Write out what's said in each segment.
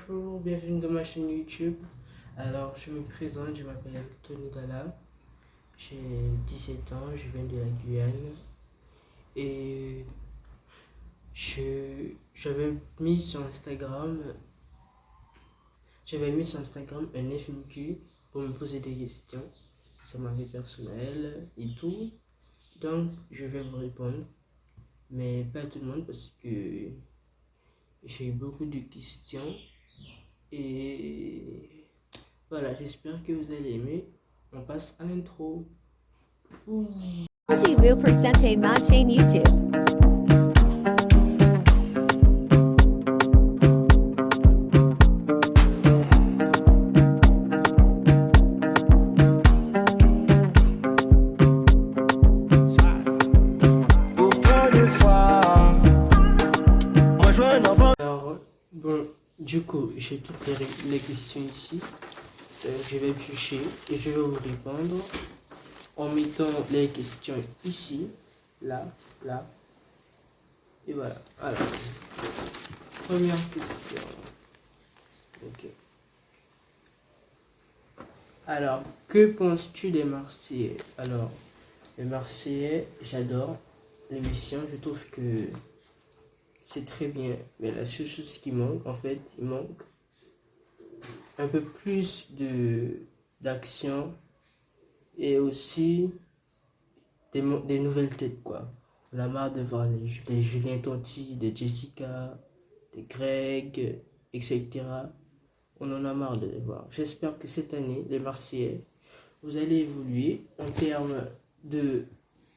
Bonjour, bienvenue dans ma chaîne YouTube. Alors, je me présente, je m'appelle Tony Dalla. J'ai 17 ans, je viens de la Guyane. Et j'avais mis sur Instagram un FNQ pour me poser des questions sur ma vie personnelle et tout. Donc, je vais vous répondre, mais pas tout le monde parce que j'ai beaucoup de questions. Et voilà, j'espère que vous allez aimer. On passe à l'intro. Vous présentez ma chaîne YouTube. Alors, bon, du coup, j'ai toutes les questions ici. Je vais piocher et je vais vous répondre en mettant les questions ici, là, là. Et voilà. Alors, première question. Ok. Alors, que penses-tu des Marseillais? Alors, les Marseillais, j'adore l'émission. Je trouve que c'est très bien. Mais la seule chose qui manque, en fait, il manque un peu plus d'action et aussi des nouvelles têtes, quoi. On a marre de voir des Julien Tonti, des Jessica, des Greg, etc. On en a marre de les voir. J'espère que cette année, les Marseillais, vous allez évoluer en termes de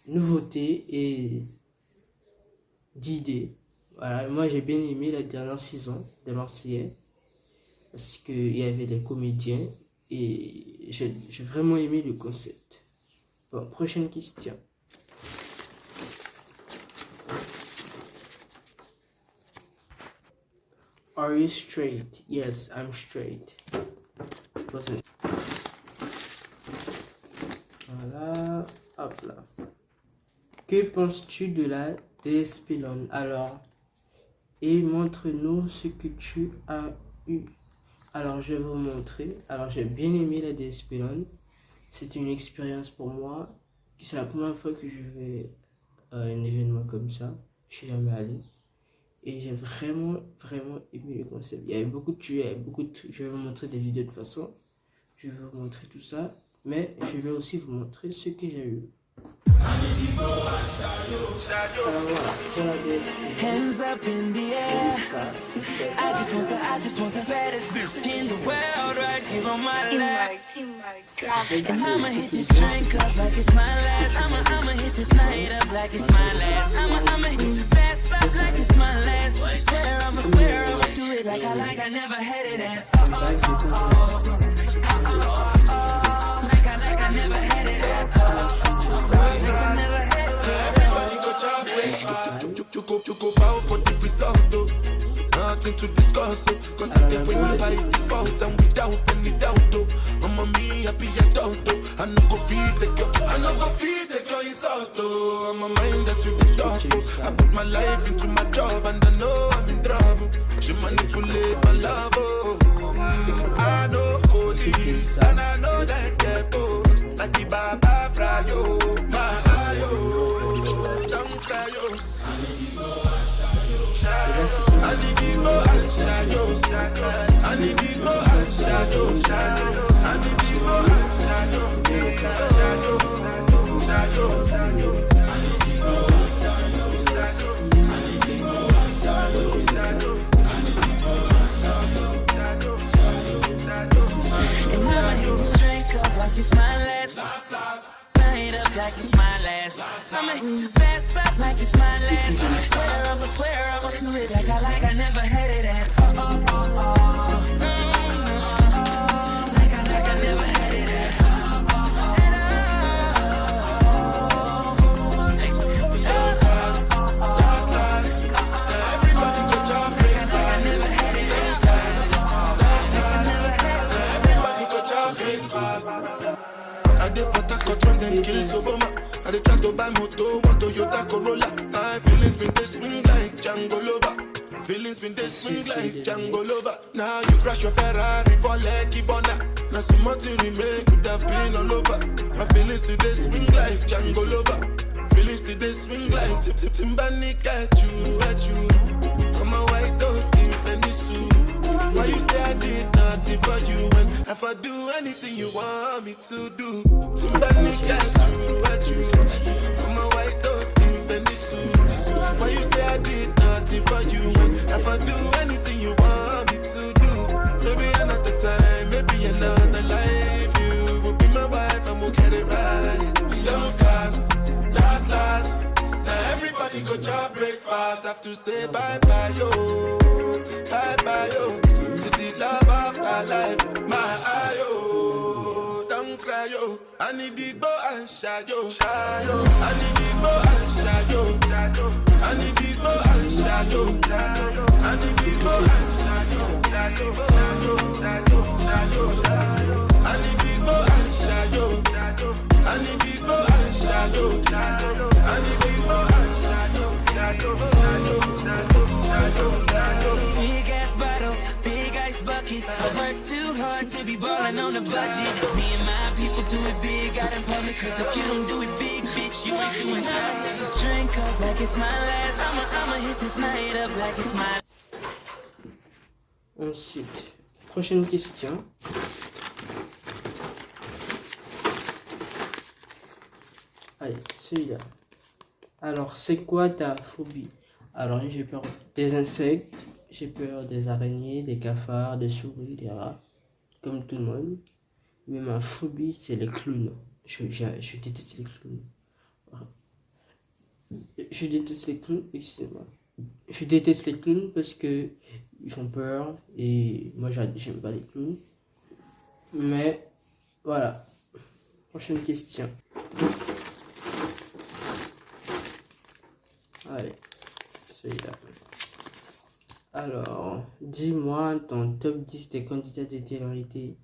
nouveautés et d'idées. Voilà, moi j'ai bien aimé la dernière saison des Marseillais parce qu'il y avait les comédiens et j'ai vraiment aimé le concept. Bon, prochaine question. Are you straight? Yes, I'm straight. Voilà, hop là. Que penses-tu de la DSP-LAN? Alors, et montre-nous ce que tu as eu. Alors, je vais vous montrer. Alors, j'ai bien aimé la DSP-LAN. C'est une expérience pour moi. C'est la première fois que je vais à un événement comme ça. Je suis jamais allé. Et j'ai vraiment aimé le concept. Il y avait beaucoup de tués, je vais vous montrer des vidéos de toute façon. Je vais vous montrer tout ça. Mais je vais aussi vous montrer ce que j'ai eu. Hands up in the air. I just want the baddest bitch in the world right here on my lap. And I'ma hit this drink up like it's my last. I'ma hit this night up like it's my last. I'ma hit this ass up like it's my last. Swear I'ma do it like I never had it at. Like I never had it at. You go bow for the result, though. Nothing to discuss, oh. Cause I think when you by default and without any doubt, oh. I'm me happy adult, oh. I no go feed the girl insult, oh. I'm a mind that's with the talk, oh. I put my life into my job and I know I'm in trouble. She manipulate my love, oh. I know holy and I know that get both. Like the Baba Frayo, my ayo. Don't cry, yo. I need to go and shadow. I need to go and shadow. I need to go and shadow. And I'ma hit this drink up like it's my last. Light up like it's my last. I'ma hit this ass up like it's my last. I swear I'ma do it like I never had it at. Like I never had it at. Everybody go job break like I never had it at. Everybody go job break fast. I did put a cut when them kills Obama. I did try to buy moto, one Toyota Corolla. My feelings been they swing like Django Lover. Feelings been they swing like Django Lover. Now you crash your Ferrari for Lucky Bona. Now some more to remain could have been all over. My feelings today swing like Django Lover. Feelings today swing like Timbani at you. I'm a white dog in Fendi suit. Why you say I did nothing for you when if I do anything you want me to do? Timbani at you. I'm a white dog in Fendi suit. Why you say I did nothing for you when if I do anything you want me to do? Maybe another time, maybe another life. You will be my wife and we'll get it right. Don't cast, last. Now everybody go job breakfast. Have to say bye-bye, yo. Bye-bye, yo. To the love of my life, my eye, yo. Don't cry, yo. I need the go and shine, yo. I need the go and shine, yo. I need the go and shine, yo. I need the go and shine, yo. I need the go and shine, yo. I need the go and shine, yo. I need the go and shine, yo. Big ass bottles, big ice buckets. I work too hard to be ballin' on the budget. Me and my people do it big out in public. Cause if you don't do it big, bitch, you ain't doing nothing. Just drink up like it's my last. I'ma hit this night up like it's my. Ensuite, prochaine question. Allez, celui-là. Alors, c'est quoi ta phobie? Alors, j'ai peur des insectes, j'ai peur des araignées, des cafards, des souris, des rats, comme tout le monde. Mais ma phobie, c'est les clowns. Je déteste les clowns. Je déteste les clowns, excusez-moi. Je déteste les clowns parce que ils font peur et moi j'aime pas les clowns. Mais voilà. Prochaine question. Allez, celui-là. Alors, dis-moi ton top 10 des candidats de télé-réalité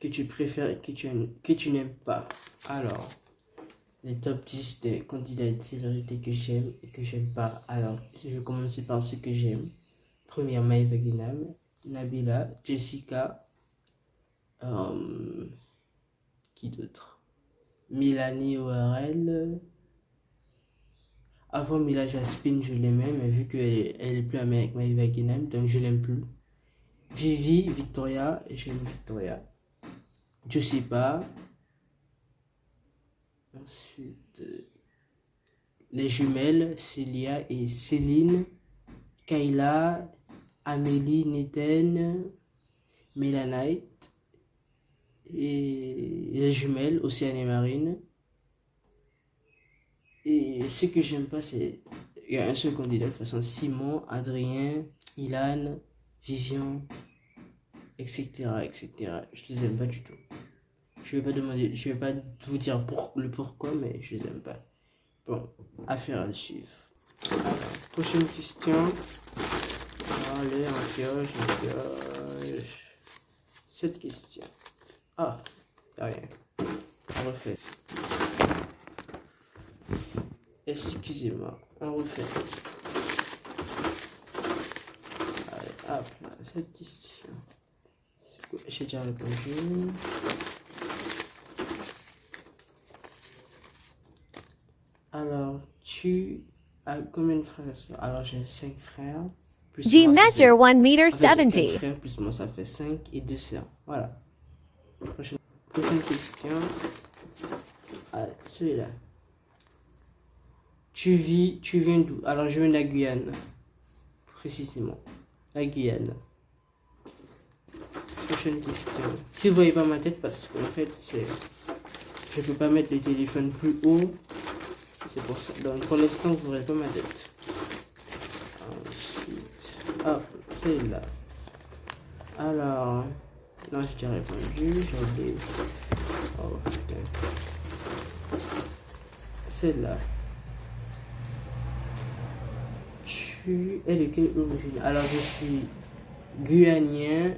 que tu préfères et que tu n'aimes pas. Alors, les top 10 des candidats de télé-réalité que j'aime et que j'aime pas. Alors, je vais commencer par ceux que j'aime. Première, Maëva Guénam, Nabila, Jessica, qui d'autre? Milani ORL. Avant Mila Jasmine, je l'aimais, mais vu qu'elle est plus amie avec Maëva Guénam, donc je l'aime plus. Vivi, Victoria, j'aime Victoria. Je sais pas. Ensuite, les jumelles, Célia et Céline, Kayla, Amélie, Neten, Mélanite, et les jumelles, Océane et Marine. Et ce que j'aime pas, c'est... Il y a un seul candidat, de toute façon, Simon, Adrien, Ilan, Vivian, etc., etc. Je les aime pas du tout. Je vais pas vous dire le pourquoi, mais je les aime pas. Bon, affaire à suivre. Alors, prochaine question. Allez, on pioche. Cette question. Ah, y'a rien. On refait. Excusez-moi, on refait. Allez, hop là, cette question. C'est quoi? J'ai déjà répondu. Alors, tu as combien de frères et sœurs? Alors, j'ai 5 frères. G measure 1 meter 70. 5 frères plus moi, ça fait 5 et 2 sœurs. Voilà. Prochaine question. Allez, celui-là. Tu viens d'où? Alors, je viens de la Guyane. Précisément. La Guyane. Prochaine question. Si vous voyez pas ma tête, parce qu'en fait, je peux pas mettre le téléphone plus haut. C'est pour ça. Donc, pour l'instant, vous verrez pas ma tête. Ensuite. Hop, c'est là. Alors. Non, j'ai déjà répondu. J'ai oublié. Oh, putain. C'est là. Tu es de quelle origine? Alors, je suis guyanien,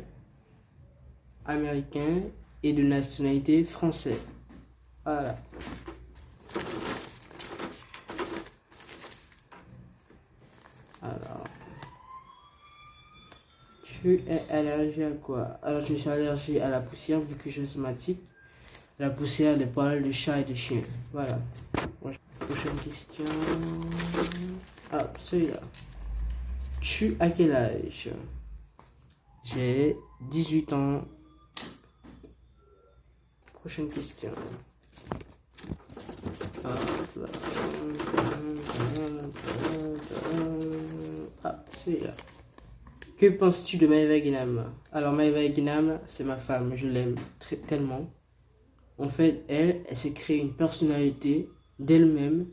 américain et de nationalité français. Voilà. Alors, Tu es allergique à quoi? Alors, je suis allergique à la poussière vu que je suis asthmatique. La poussière, des poils de chat et de chien. Voilà. Prochaine question. Ah, celui-là. Tu as quel âge? J'ai 18 ans. Prochaine question. Ah, celui-là. Que penses-tu de Maëva Guénam? Alors, Maëva Guénam, c'est ma femme. Je l'aime tellement. En fait, elle s'est créée une personnalité d'elle-même.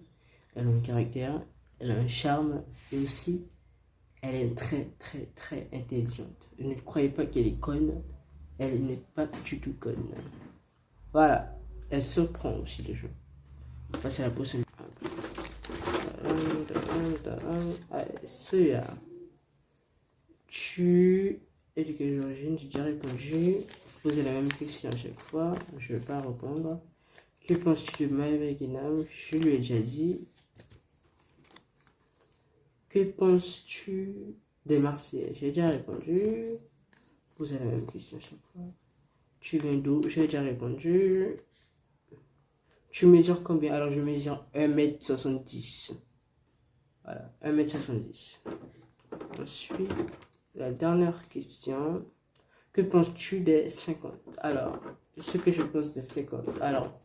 Elle a un caractère, elle a un charme et aussi, elle est très, très, très intelligente. Ne croyez pas qu'elle est conne, elle n'est pas du tout conne. Voilà, elle surprend aussi les gens. On passe à la prochaine. Celui-là. Tu es de quelle origine? J'ai déjà répondu. Poser la même question à chaque fois, je ne vais pas répondre. Que penses-tu de Maëva Guénam? Je lui ai déjà dit. Que penses-tu des Marseillais? J'ai déjà répondu. Poser la même question à chaque fois. Tu viens d'où? J'ai déjà répondu. Tu mesures combien? Alors je mesure 1m70. Voilà, 1m70. Ensuite, la dernière question. Que penses-tu des 50? Alors, ce que je pense des 50. Alors,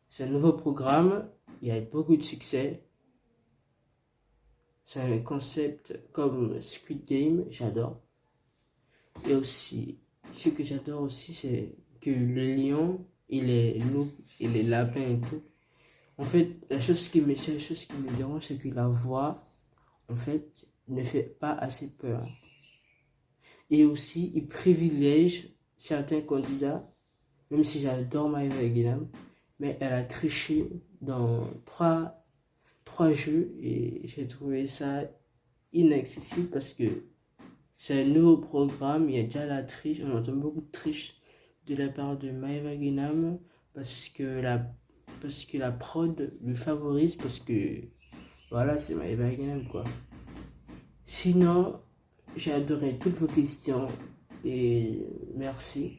c'est un nouveau programme. Il y a beaucoup de succès. C'est un concept comme Squid Game. J'adore. Et aussi, ce que j'adore aussi, c'est que le lion, il est loup, il est lapin et tout. En fait, la chose qui me dérange, c'est que la voix, en fait, ne fait pas assez peur. Et aussi, il privilège certains candidats, même si j'adore Maëva Guénam, mais elle a triché dans trois jeux et j'ai trouvé ça inaccessible parce que c'est un nouveau programme, il y a déjà la triche, on entend beaucoup de triche de la part de Maëva Guénam parce que la prod le favorise parce que voilà, c'est Maëva Guénam quoi. Sinon, j'ai adoré toutes vos questions et merci.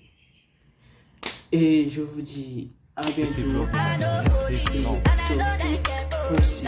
Et je vous dis à bientôt. Merci.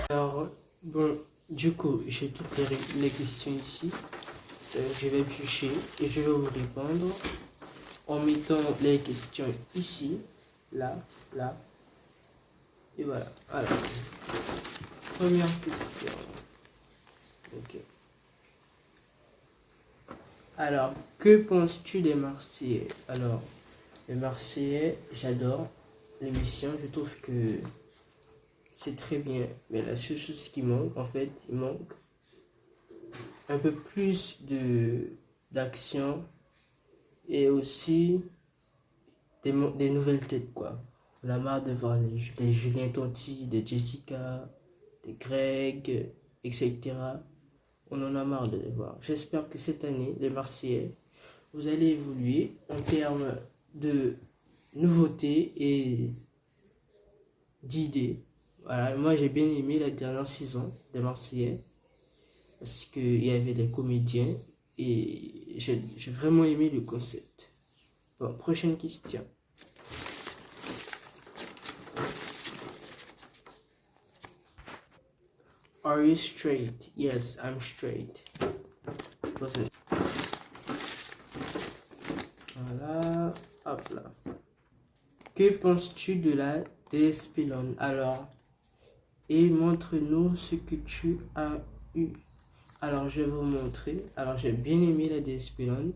Alors, bon, du coup, j'ai toutes les questions ici. Je vais piocher et je vais vous répondre en mettant les questions ici, là, là. Et voilà. Alors, première question. Ok. Alors, que penses-tu des Marseillais? Alors, les Marseillais, j'adore l'émission. Je trouve que c'est très bien. Mais la seule chose qui manque, en fait, il manque un peu plus d'action et aussi des nouvelles têtes, quoi. On a marre de voir des Julien Tonti, des Jessica, des Greg, etc. On en a marre de les voir. J'espère que cette année, les Marseillais, vous allez évoluer en termes de nouveautés et d'idées. Voilà, moi j'ai bien aimé la dernière saison des Marseillais parce qu'il y avait des comédiens et j'ai vraiment aimé le concept. Bon, prochaine question. Are you straight? Yes, I'm straight. Voilà, hop là. que penses-tu de la DSP-LAN? Alors, et montre-nous ce que tu as eu. Alors, je vais vous montrer. Alors, j'ai bien aimé la DSP-LAN.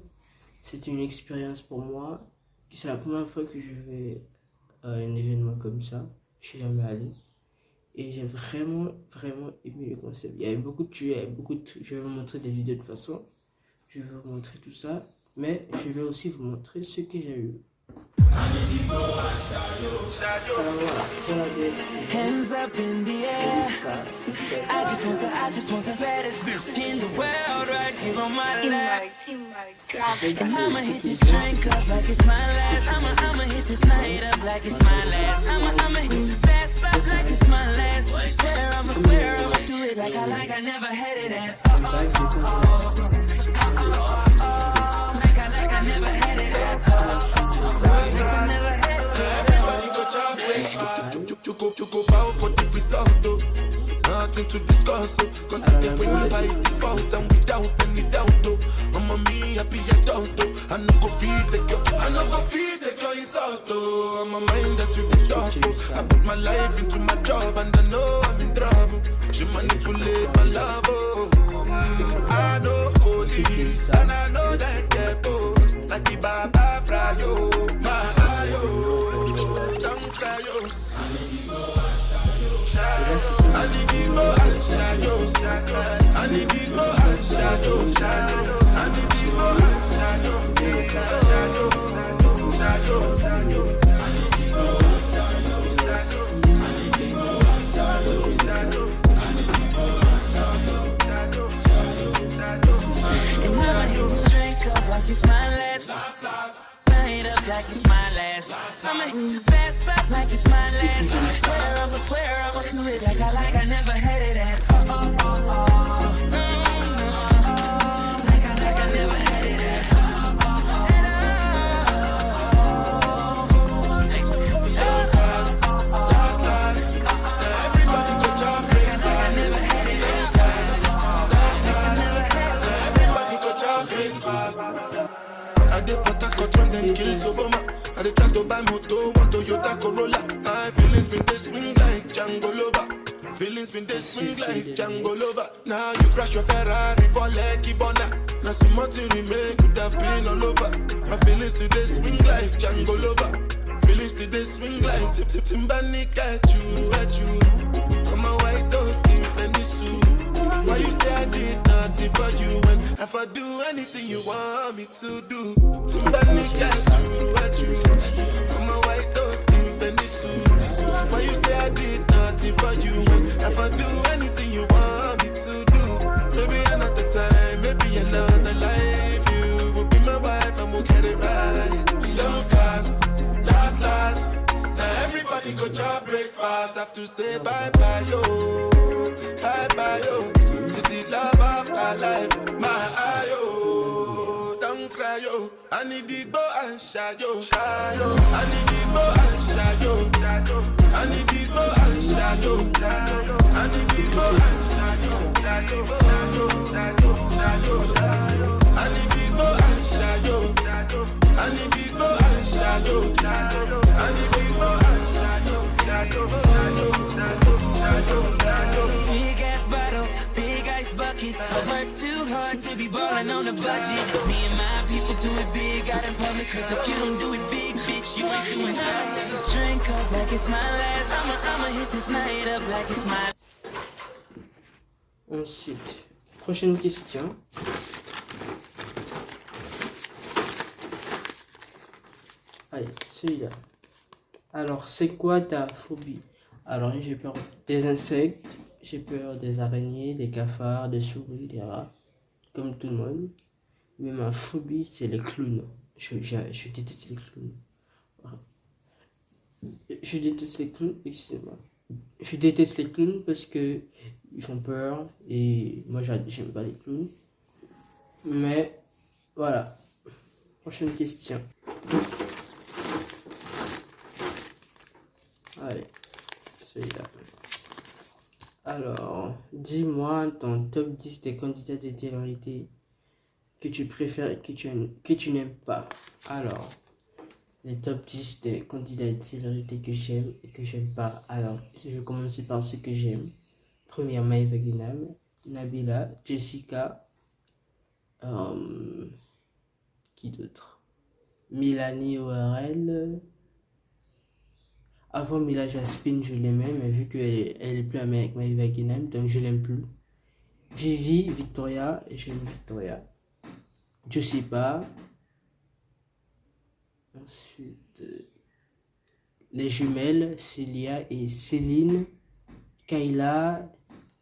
C'est une expérience pour moi. C'est la première fois que je vais à un événement comme ça. Je suis jamais allé. Et j'ai vraiment aimé le concept. Il y avait beaucoup de tueurs, il y avait beaucoup de... Je vais vous montrer des vidéos de toute façon. Je vais vous montrer tout ça. Mais je vais aussi vous montrer ce que j'ai eu. Hands up in the air. I just want the baddest bitch in the world right here on my lap. And I'ma hit this drink up like it's my last. I'ma hit this night up like it's my last. I'ma hit this ass up like it's my last. Swear I'ma do it like I never had it at. Like I never had it at. Everybody go chop breakfast. You go bow for the result, though. Nothing to discuss, oh. Cause I think when you by default and without any doubt, though. I'm me happy adult, though. I no go feed the girl insult, though. I'm a mind that's with the talk, oh. I put my life into my job and I know I'm in trouble. She manipulate my love, oh. I know holy and I know that get both. Like the Baba Frayo, my ayo. Don't cry, yo. I need to go and shadow. I need to go and shadow. I need to go and shadow. And I'ma hit this drink up like it's my last. Night up like it's my last. I'ma hit this ass up like it's my last. Swear I'ma do it like I never had it at. Like I never had it at. Everybody go chop breakfast. I did Port when them kills Obama. I did try to buy moto, one Toyota Corolla. My feelings been they swing like Django Lover. Feelings been they swing like Django Lover. Now you crash your Ferrari for Lucky Bona. Now some more to remake could have been all over. My feelings today swing like Django Lover. Feelings today swing like Timbani at you. I'm a white dog in Fenisu. Why you say I did nothing for you when if I do anything you want me to do? Timbani at you. I'm a white dog in Fenisu. Why you say I did nothing for you when if I do anything you want me to do? Maybe another time, maybe another life. You will be my wife and we'll get it right. Don't cast, last. Now everybody go chop breakfast. Have to say bye yo. Bye yo. To the love of my life, my ayo. Don't cry yo. I need to go and shadow. I need to go and shadow. I need to go and shadow. I need to go and shadow. I need to go and shadow. I need to go and shadow. I need to go and shadow. Big ass bottles, big ice buckets. Work too hard to be ballin' on a budget. Me and my people do it big out in public. Cause if you don't do it big, bitch, you ain't doing us. Just drink up like it's my last. I'ma hit this night up like it's my. Ensuite, prochaine question. Allez, celui-là. Alors, c'est quoi ta phobie? Alors, j'ai peur des insectes, j'ai peur des araignées, des cafards, des souris, des rats, comme tout le monde. Mais ma phobie, c'est les clowns. Je déteste les clowns. Je déteste les clowns, excusez-moi. Je déteste les clowns parce que ils font peur et moi j'aime pas les clowns. Mais voilà. Prochaine question. Allez, celui-là. Alors, dis-moi ton top 10 des candidats de télé-réalité que tu préfères et que tu n'aimes pas. Alors, les top 10 des candidats de célébrité que j'aime et que j'aime pas. Alors, je vais commencer par ceux que j'aime. Première, Maëva Guénam, Nabila, Jessica, qui d'autre? Mélanie ORL. Avant Mila Jasmine, je l'aimais, mais vu qu'elle est plus amie avec Maëva Guénam, donc je l'aime plus. Vivi, Victoria, j'aime Victoria. Je sais pas. Ensuite, les jumelles, Célia et Céline, Kayla,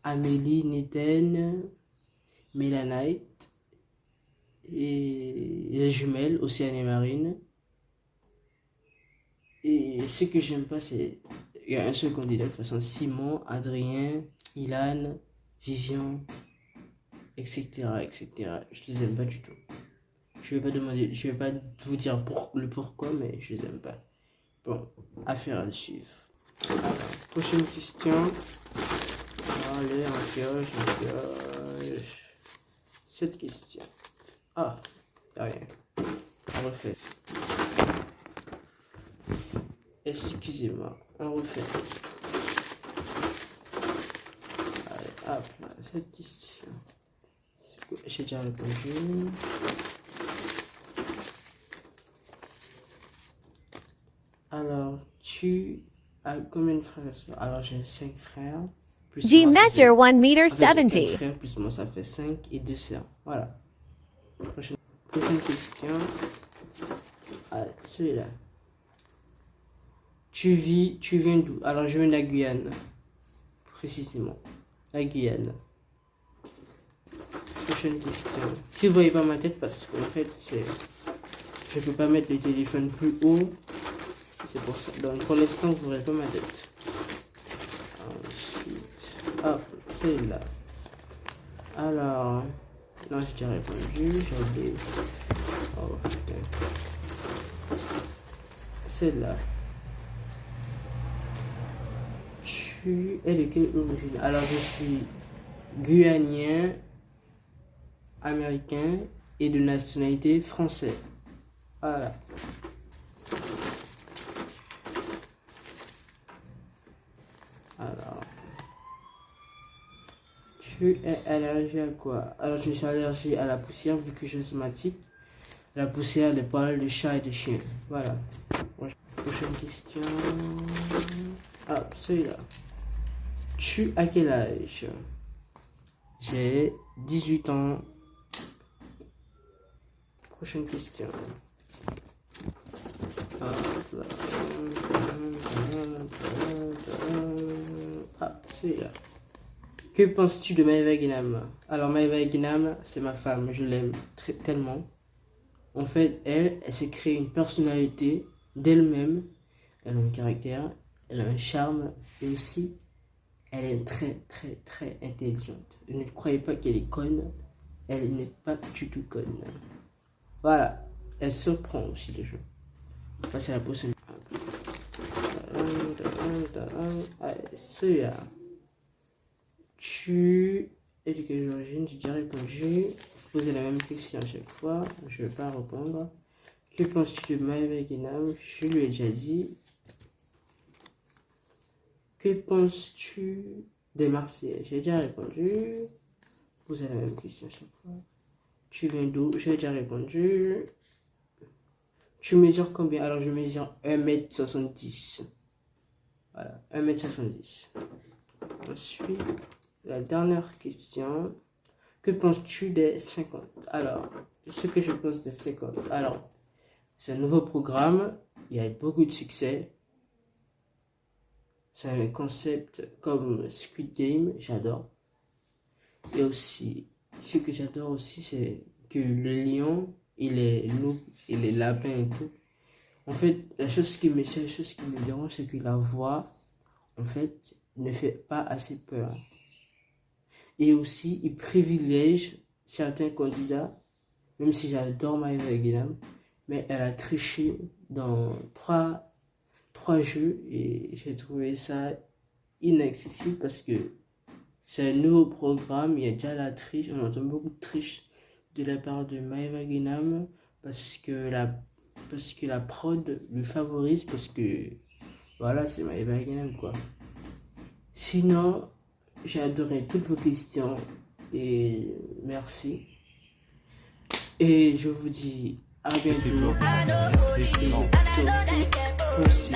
Amélie, Néten, Mélanite, et les jumelles, Océane et Marine. Et ce que j'aime pas, c'est... Il y a un seul candidat, de toute façon, Simon, Adrien, Ilan, Vivian, etc., etc. Je les aime pas du tout. Je vais pas vous dire le pourquoi, mais je les aime pas. Bon, affaire à suivre. Alors, prochaine question. Allez, on pioche. Cette question. Ah, y'a rien. On refait. Excusez-moi, on refait. Allez, hop, là, cette question. J'ai déjà répondu. Alors, tu as combien de frères et sœurs? Alors, j'ai 5 frères. Plus G moi, ça fait... measure 1 meter En fait, j'ai 4 70. frères, plus moi, ça fait 5 et 2 sœurs. Voilà. Prochaine question. Allez, celui-là. Tu viens d'où? Alors, je viens de la Guyane. Précisément. La Guyane. Prochaine question. Si vous voyez pas ma tête, parce qu'en fait, je peux pas mettre le téléphone plus haut. C'est pour ça. Donc, pour l'instant, vous verrez pas ma tête. Ensuite, hop, c'est là. Alors, non, j'ai déjà répondu. J'ai oublié. Oh, putain. C'est là. Tu es de quelle origine? Alors, je suis guyanien, américain et de nationalité française. Voilà. Alors, tu es allergique à quoi? Alors, je suis allergique à la poussière vu que je suis asthmatique. La poussière, les poils de chat et de chien. Voilà. Prochaine question. Ah, celui-là. Tu as quel âge? J'ai 18 ans. Prochaine question. Ah, celui-là. Que penses-tu de Maëva Guénam? Alors, Maëva Guénam, c'est ma femme. Je l'aime tellement. En fait, elle s'est créée une personnalité d'elle-même. Elle a un caractère, elle a un charme. Et aussi, elle est très, très, très intelligente. Ne croyez pas qu'elle est conne. Elle n'est pas du tout conne. Voilà. Elle surprend aussi les gens. On va passer à la prochaine. Allez, celui-là. Tu es de quelle origine? J'ai déjà répondu. Posez la même question à chaque fois. Je ne vais pas répondre. Que penses-tu de Maëva Guénam? Je lui ai déjà dit. Que penses-tu des Marseillais? J'ai déjà répondu. Posez la même question à chaque fois. Tu viens d'où? J'ai déjà répondu. Tu mesures combien? Alors je mesure 1m70. Voilà, 1m70. Ensuite, la dernière question. Que penses-tu des 50? Alors, ce que je pense des 50. Alors, c'est un nouveau programme. Il y a beaucoup de succès. C'est un concept comme Squid Game. J'adore. Et aussi, ce que j'adore aussi, c'est que le lion, il est loup, il est lapin et tout. En fait, la chose qui me dérange, c'est que la voix, en fait, ne fait pas assez peur. Et aussi, il privilège certains candidats, même si j'adore Maëva Guénam, mais elle a triché dans trois jeux et j'ai trouvé ça inaccessible parce que c'est un nouveau programme, il y a déjà la triche, on entend beaucoup de triche de la part de Maëva Guénam parce que parce que la prod le favorise, parce que voilà, c'est My Bag quoi. Sinon, j'ai adoré toutes vos questions et merci. Et je vous dis à bientôt. Surtout, aussi,